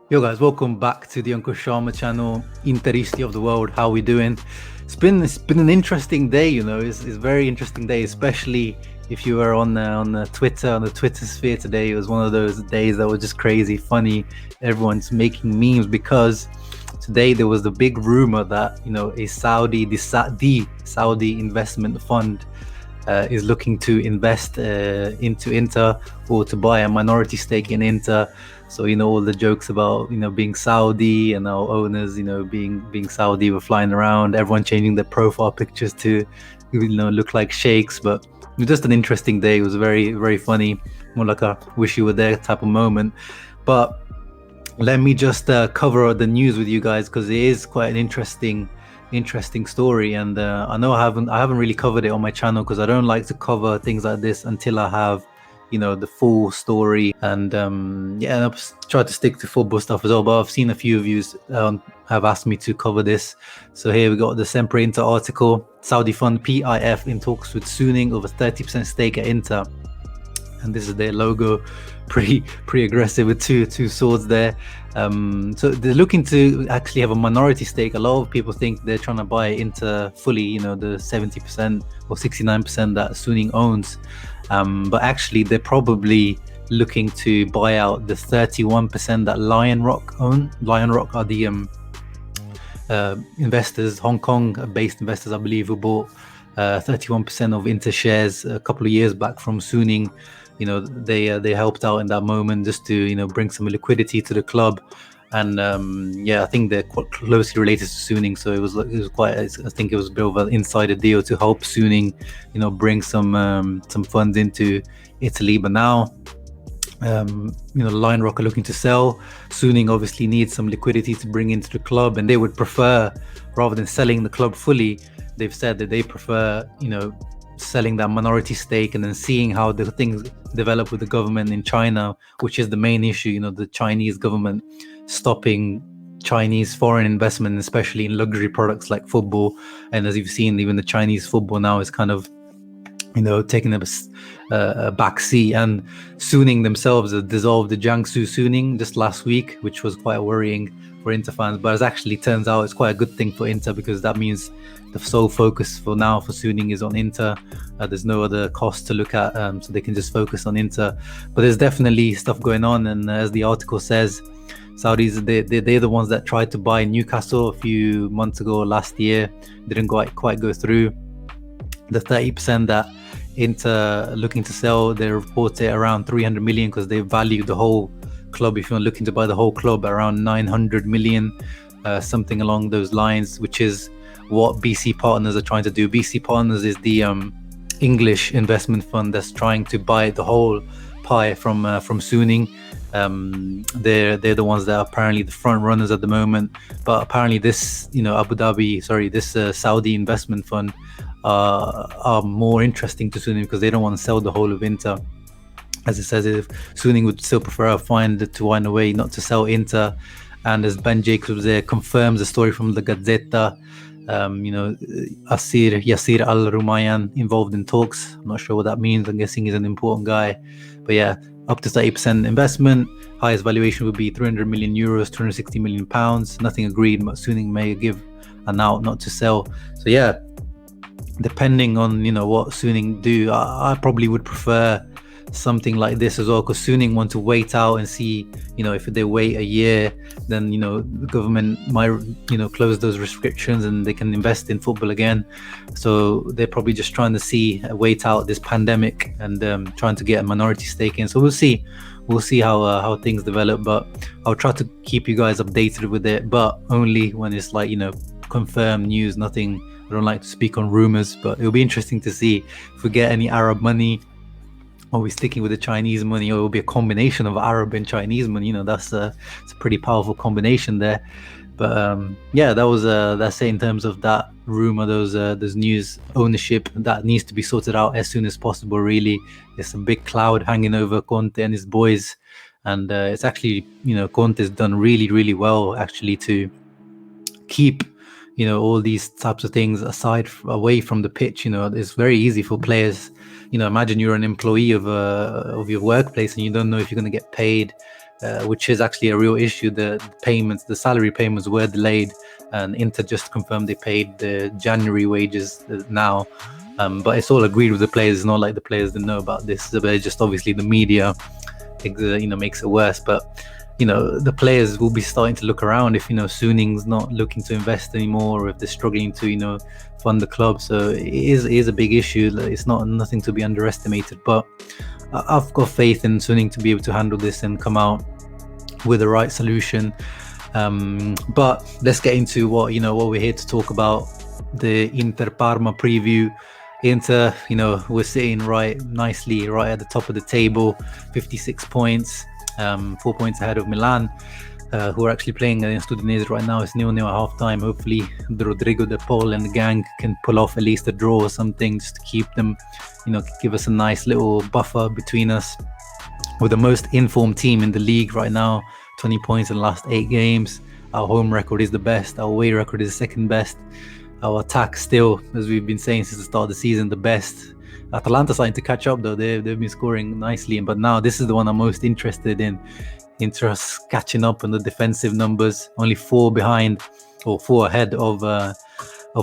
Yo guys, welcome back to the Uncle Sharma channel, Interisti of the world. How we doing? It's been an interesting day, It's a very interesting day, especially if you were on the Twitter sphere today. It was one of those days that was just crazy, funny. Everyone's making memes because today there was the big rumor that the Saudi investment fund is looking to invest into Inter or to buy a minority stake in Inter. So all the jokes about being Saudi and our owners being Saudi were flying around. Everyone changing their profile pictures to look like sheikhs. But it was just an interesting day. It was very, very funny, more like a wish you were there type of moment. But let me just cover the news with you guys because it is quite an interesting story. And I know I haven't really covered it on my channel because I don't like to cover things like this until I have the full story. And I've tried to stick to football stuff as well, but I've seen a few of you have asked me to cover this. So here we got the Sempre Inter article. Saudi fund PIF in talks with Suning over 30% stake at Inter, and this is their logo, pretty aggressive with two swords there. So they're looking to actually have a minority stake. A lot of people think they're trying to buy Inter fully, the 70% or 69% that Suning owns. But actually they're probably looking to buy out the 31% that Lion Rock own. Lion Rock are the investors, Hong Kong based investors, I believe, who bought 31% of Inter shares a couple of years back from Suning. They helped out in that moment just to bring some liquidity to the club. And I think they're quite closely related to Suning, so it was quite. I think it was a bit of an insider deal to help Suning, bring some funds into Italy. But now, Lion Rock are looking to sell. Suning obviously needs some liquidity to bring into the club, and they would prefer, rather than selling the club fully, they've said that they prefer, selling that minority stake and then seeing how the things develop with the government in China, which is the main issue. The Chinese government stopping Chinese foreign investment, especially in luxury products like football. And as you've seen, even the Chinese football now is kind of taking a back seat. And Suning themselves dissolved the Jiangsu Suning just last week, which was quite worrying for Inter fans. But it actually turns out it's quite a good thing for Inter, because that means the sole focus for now for Suning is on Inter. There's no other cost to look at, so they can just focus on Inter. But there's definitely stuff going on, and as the article says, Saudis, they're the ones that tried to buy Newcastle a few months ago, last year. Didn't quite go through. The 30% that Inter looking to sell, they report it around 300 million, because they value the whole club, if you're looking to buy the whole club, around 900 million, something along those lines, which is what BC Partners are trying to do. BC Partners is the English investment fund that's trying to buy the whole pie from Suning. They're the ones that are apparently the front runners at the moment. But apparently this this Saudi investment fund are more interesting to Suning, because they don't want to sell the whole of Inter. As it says, if Suning would still prefer to find a way not to sell Inter. And as Ben Jacobs there confirms the story from the Gazzetta, Yasir Al Rumayyan involved in talks. I'm not sure what that means. I'm guessing he's an important guy. But yeah, up to 30% investment. Highest valuation would be 300 million euros, 260 million pounds. Nothing agreed, but Suning may give an out not to sell. So yeah, depending on what Suning do, I probably would prefer something like this as well, because Suning want to wait out and see, if they wait a year, then the government might close those restrictions and they can invest in football again. So they're probably just trying to wait out this pandemic and trying to get a minority stake in. So we'll see how things develop, but I'll try to keep you guys updated with it, but only when it's like confirmed news. Nothing. I don't like to speak on rumors, but it'll be interesting to see if we get any Arab money. Are we sticking with the Chinese money, or it will be a combination of Arab and Chinese money? It's a pretty powerful combination there. But that's it in terms of that rumor. Those news ownership that needs to be sorted out as soon as possible. Really, there's a big cloud hanging over Conte and his boys, and it's actually Conte's done really, really well actually to keep all these types of things away from the pitch. It's very easy for players. Imagine you're an employee of your workplace and you don't know if you're going to get paid which is actually a real issue. The payments, the salary payments were delayed, and Inter just confirmed they paid the January wages now. But it's all agreed with the players. It's not like the players didn't know about this. But just obviously the media, makes it worse. But the players will be starting to look around if Suning's not looking to invest anymore, or if they're struggling to fund the club. So it is a big issue. It's nothing to be underestimated. But I've got faith in Suning to be able to handle this and come out with the right solution. But let's get into what we're here to talk about. The Inter Parma preview. Inter, we're sitting nicely right at the top of the table, 56 points, 4 points ahead of Milan, who are actually playing against Udinese right now. It's 0-0 at half-time. Hopefully Rodrigo De Paul and the gang can pull off at least a draw or something, just to keep them, give us a nice little buffer between us. We're the most informed team in the league right now, 20 points in the last 8 games. Our home record is the best. Our away record is the second best. Our attack still, as we've been saying since the start of the season, the best. Atalanta starting to catch up though. They've been scoring nicely, but now this is the one I'm most interested in. Inter catching up on the defensive numbers, only 4 behind or 4 ahead of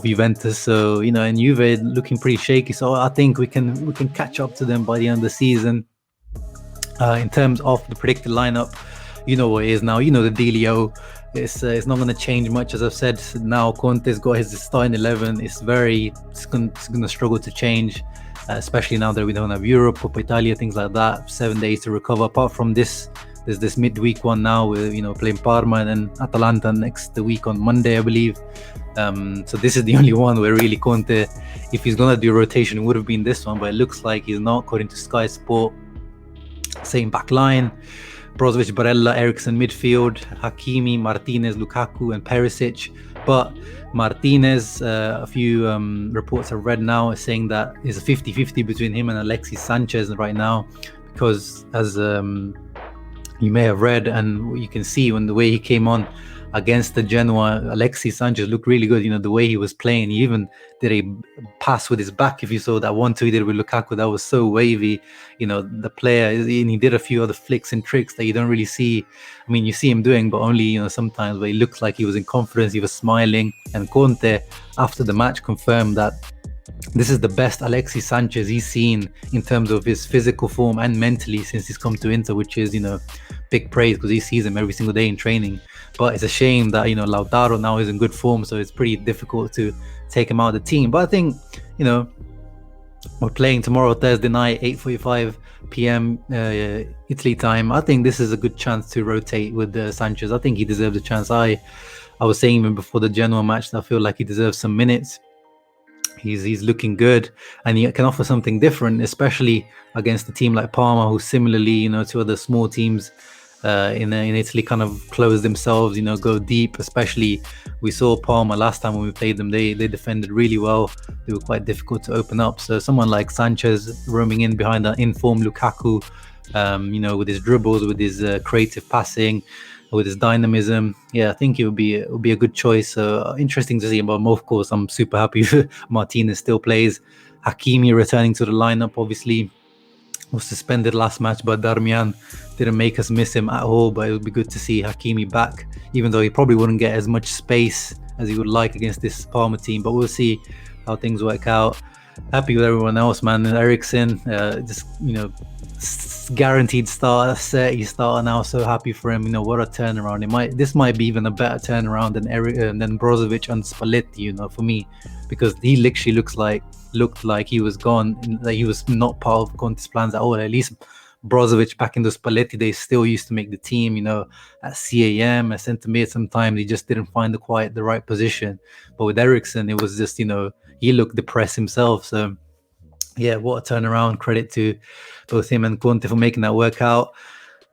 Juventus. So and Juve looking pretty shaky. So I think we can catch up to them by the end of the season. In terms of the predicted lineup, what it is now. The dealio. It's not going to change much, as I've said. Now Conte's got his starting 11. It's going to struggle to change, especially now that we don't have Europe, Coppa Italia, things like that. 7 days to recover. Apart from this, there's this midweek one now with playing Parma and then Atalanta next week on Monday, I believe. So this is the only one where really Conte, if he's going to do a rotation, it would have been this one, but it looks like he's not, according to Sky Sport. Same back line. Brozovic, Barella, Eriksen midfield, Hakimi, Martinez, Lukaku and Perisic. But Martinez, a few reports I've read now are saying that it's a 50-50 between him and Alexis Sanchez right now, because as you may have read and you can see when the way he came on against the Genoa, Alexis Sanchez looked really good. The way he was playing, he even did a pass with his back. If you saw that 1-2 he did with Lukaku, that was so wavy. The player, and he did a few other flicks and tricks that you don't really see. I mean, you see him doing, but only sometimes, where he looked like he was in confidence, he was smiling. And Conte, after the match, confirmed that this is the best Alexis Sanchez he's seen in terms of his physical form and mentally since he's come to Inter, which is big praise, because he sees him every single day in training. But it's a shame that Lautaro now is in good form, so it's pretty difficult to take him out of the team. But I think we're playing tomorrow, Thursday night, 8:45 p.m. Italy time. I think this is a good chance to rotate with Sanchez. I think he deserves a chance. I was saying even before the Genoa match that I feel like he deserves some minutes. He's looking good, and he can offer something different, especially against a team like Parma, who similarly, to other small teams in Italy, kind of close themselves, go deep. Especially, we saw Parma last time when we played them. They defended really well. They were quite difficult to open up. So someone like Sanchez roaming in behind an informed Lukaku, with his dribbles, with his creative passing, with his dynamism, I think it would be a good choice. Interesting to see. But of course, I'm super happy Martinez still plays. Hakimi returning to the lineup, obviously was suspended last match, but Darmian didn't make us miss him at all. But it would be good to see Hakimi back, even though he probably wouldn't get as much space as he would like against this Parma team. But we'll see how things work out. Happy with everyone else, man. Eriksen, guaranteed starter, he's starter now. So happy for him. What a turnaround. This might be even a better turnaround than Brozovic and Spalletti, for me, because he literally looked like he was gone, that he was not part of Conte's plans at all. At least Brozovic back in the Spalletti days still used to make the team, at CAM, at centre mid. Sometimes he just didn't find the right position. But with Eriksen, it was just, he looked depressed himself. So what a turnaround. Credit to both him and Conte for making that work out.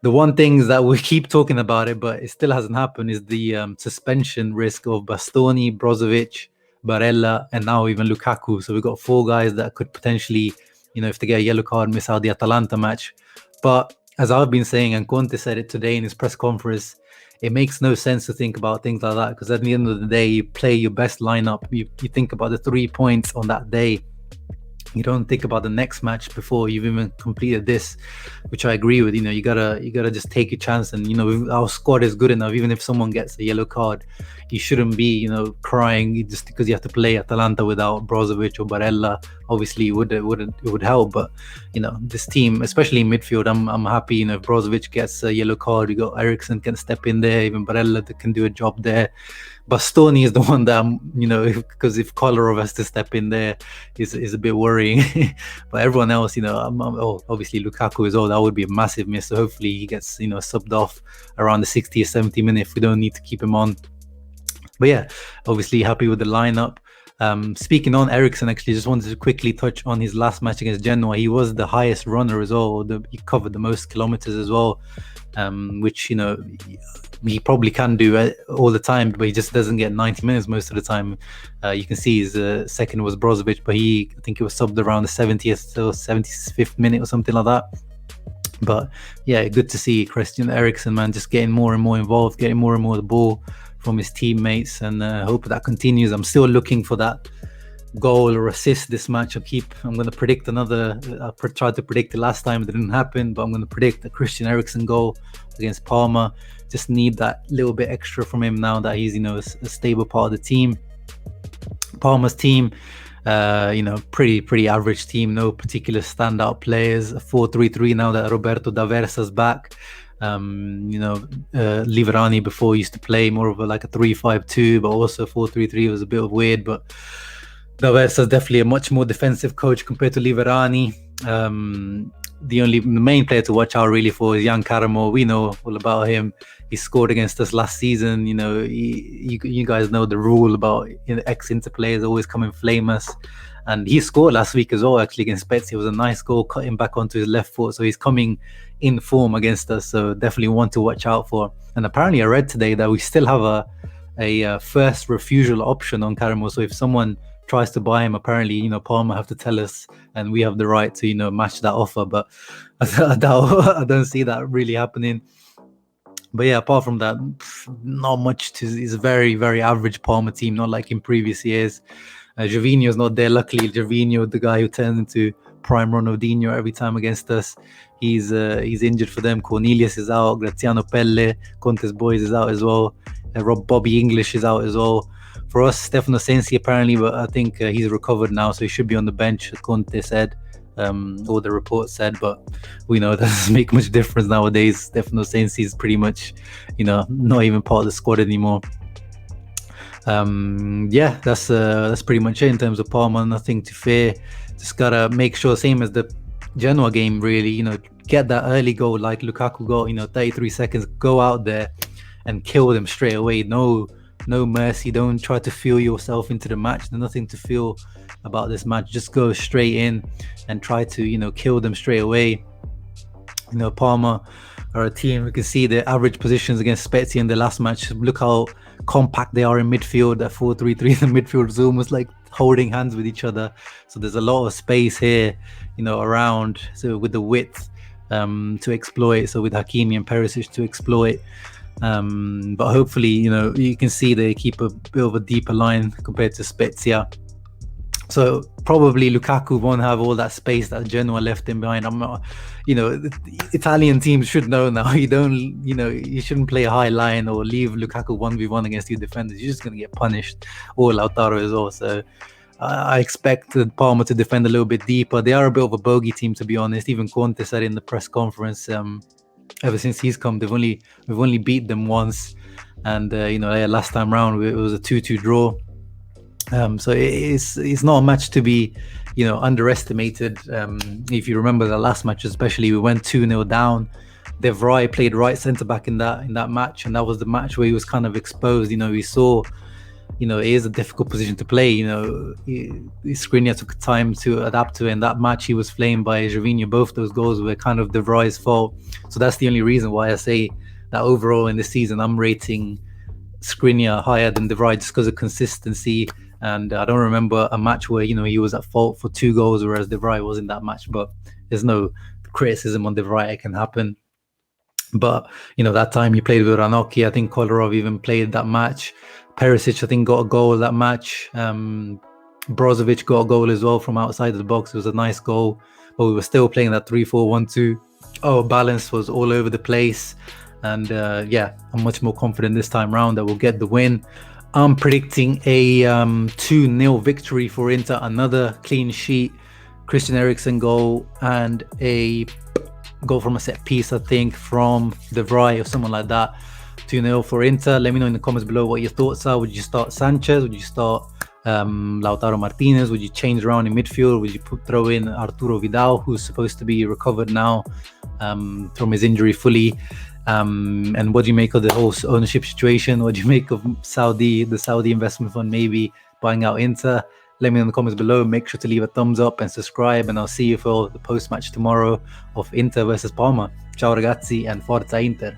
The one thing is that we keep talking about it, but it still hasn't happened, is the suspension risk of Bastoni, Brozovic, Barella, and now even Lukaku. So we've got 4 guys that could potentially, if they get a yellow card, miss out the Atalanta match. But as I've been saying, and Conte said it today in his press conference, it makes no sense to think about things like that, because at the end of the day, you play your best lineup. You think about the 3 points on that day. You don't think about the next match before you've even completed this, which I agree with. You gotta just take your chance. And our squad is good enough. Even if someone gets a yellow card, you shouldn't be crying just because you have to play Atalanta without Brozovic or Barella. Obviously it would help, but this team, especially in midfield, I'm happy. If Brozovic gets a yellow card, you got Eriksen can step in there, even Barella that can do a job there. Bastoni is the one that because if Kolarov has to step in there, is a bit worrying. But everyone else, obviously Lukaku as well. That would be a massive miss. So hopefully he gets subbed off around the 60 or 70 minute if we don't need to keep him on. But yeah, obviously happy with the lineup. Speaking on Eriksen, actually, just wanted to quickly touch on his last match against Genoa. He was the highest runner as well. He covered the most kilometers as well, which he probably can do all the time, but he just doesn't get 90 minutes most of the time. You can see his second was Brozovic, but I think he was subbed around the 70th or 75th minute or something like that. But yeah, good to see Christian Eriksen, man, just getting more and more involved, getting more and more the ball from his teammates, and hope that continues. I'm still looking for that goal or assist this match. I'm going to predict another. I tried to predict it last time, it didn't happen, but I'm going to predict a Christian Eriksen goal against Parma. Just need that little bit extra from him now that he's a stable part of the team. Parma's team, pretty average team, no particular standout players. 4-3-3 now that Roberto D'Aversa's back. Liverani before used to play more of like a 3-5-2, but also 4-3-3 was a bit weird. But D'Aversa is definitely a much more defensive coach compared to Liverani. The main player to watch out really for is Jan Karamo. We know all about him. He scored against us last season. You guys know the rule about ex-Inter players always come and flame us. And he scored last week as well, actually, against Spezia. It was a nice goal, cut him back onto his left foot. So he's coming in form against us. So definitely one to watch out for. And apparently I read today that we still have a first refusal option on Karamo. So if someone tries to buy him, apparently, Parma have to tell us and we have the right to, match that offer. But I don't see that really happening. But yeah, apart from that, not much it's a very, very average Parma team, not like in previous years. Gervinho's not there. Luckily, Gervinho, the guy who turns into prime Ronaldinho every time against us, he's injured for them. Cornelius is out. Graziano Pelle, Conte's boys, is out as well. Bobby English is out as well. For us, Stefano Sensi apparently, but I think he's recovered now, so he should be on the bench, Conte said. All the reports said, but we know that doesn't make much difference nowadays. Stefano Sensi is pretty much, not even part of the squad anymore. That's pretty much it in terms of Parma. Nothing to fear. Just gotta make sure, same as the Genoa game, really, get that early goal like Lukaku got, 33 seconds, go out there and kill them straight away. No mercy. Don't try to feel yourself into the match. There's nothing to feel about this match. Just go straight in and try to kill them straight away. Parma are a team, we can see the average positions against Spezia in the last match. Look how compact they are in midfield. That 4-3-3, the midfield is almost like holding hands with each other. So there's a lot of space here around, so with the width to exploit, so with Hakimi and Perisic to exploit. But hopefully, you can see they keep a bit of a deeper line compared to Spezia. So probably Lukaku won't have all that space that Genoa left him behind. I'm not, the Italian teams should know now. You shouldn't play a high line or leave Lukaku 1v1 against your defenders. You're just going to get punished, or Lautaro as well. So I expect Parma to defend a little bit deeper. They are a bit of a bogey team, to be honest. Even Conte said in the press conference, ever since he's come, we've only beat them once, and last time round it was a 2-2 draw. So it's not a match to be underestimated. If you remember the last match, especially, we went 2-0 down. De Vrij played right centre back in that match, and that was the match where he was kind of exposed. We saw it is a difficult position to play. Skriniar took time to adapt to it. In that match, he was flamed by Gervinho. Both those goals were kind of De Vrij's fault. So that's the only reason why I say that overall in the season, I'm rating Skriniar higher than De Vrij, just because of consistency. And I don't remember a match where he was at fault for 2 goals, whereas De Vrij was in that match. But there's no criticism on De Vrij. It can happen. But that time he played with Ranocchi. I think Kolarov even played that match. Perisic, I think, got a goal that match. Brozovic got a goal as well from outside of the box. It was a nice goal, but we were still playing that 3-4-1-2. Our balance was all over the place, and yeah, I'm much more confident this time round that we'll get the win. I'm predicting a 2-0 victory for Inter, another clean sheet, Christian Eriksen goal, and a goal from a set piece, I think, from De Vrij or someone like that. 2-0 for Inter. Let me know in the comments below what your thoughts are. Would you start Sanchez? Would you start Lautaro Martinez? Would you change around in midfield? Would you throw in Arturo Vidal, who's supposed to be recovered now from his injury fully? And what do you make of the whole ownership situation? What do you make of the Saudi investment fund maybe buying out Inter? Let me know in the comments below. Make sure to leave a thumbs up and subscribe, and I'll see you for the post-match tomorrow of Inter versus Parma. Ciao ragazzi, and Forza Inter.